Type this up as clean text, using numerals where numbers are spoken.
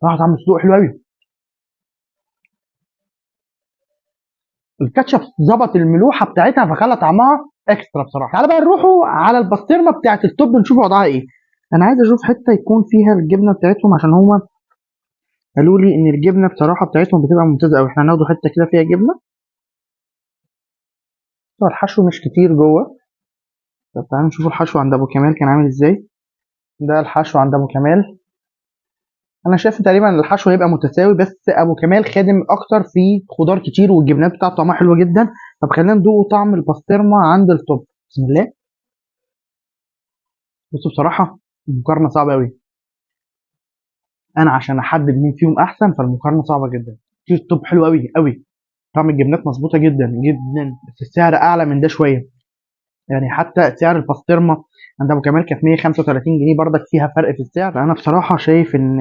صراحه طعم الصدوق حلو قوي. الكاتشب ظبط الملوحه بتاعتها فخلى طعمها اكسترا بصراحه. تعالى بقى نروحوا على البسطرمه بتاعت التوب نشوف وضعها ايه. انا عايز اشوف حته يكون فيها الجبنه بتاعتهم عشان هما قالوا لي ان الجبنه بصراحه بتاعتهم بتبقى ممتازه قوي. احنا هناخد حته كده فيها جبنه. طبعا الحشو مش كتير جوه. طب تعالوا نشوف الحشو عند ابو كمال كان عامل ازاي. ده الحشو عند ابو كمال. انا شايف تقريبا الحشو هيبقى متساوي، بس ابو كمال خادم اكتر في خضار كتير والجبنات بتاعته طعمها حلوه جدا. طب خلينا ندوق طعم البسطرمه عند التوب. بسم الله. بصوا بصراحه المقارنه صعبه قوي. انا عشان احدد مين فيهم احسن فالمقارنه صعبه جدا. في التوب حلو قوي قوي. طعم الجبنات مظبوطه جدا جدا، بس السعر اعلى من ده شويه. يعني حتى سعر البسطرمه عند ابو كمال كانت 135 جنيه، برضك فيها فرق في السعر. انا بصراحه شايف ان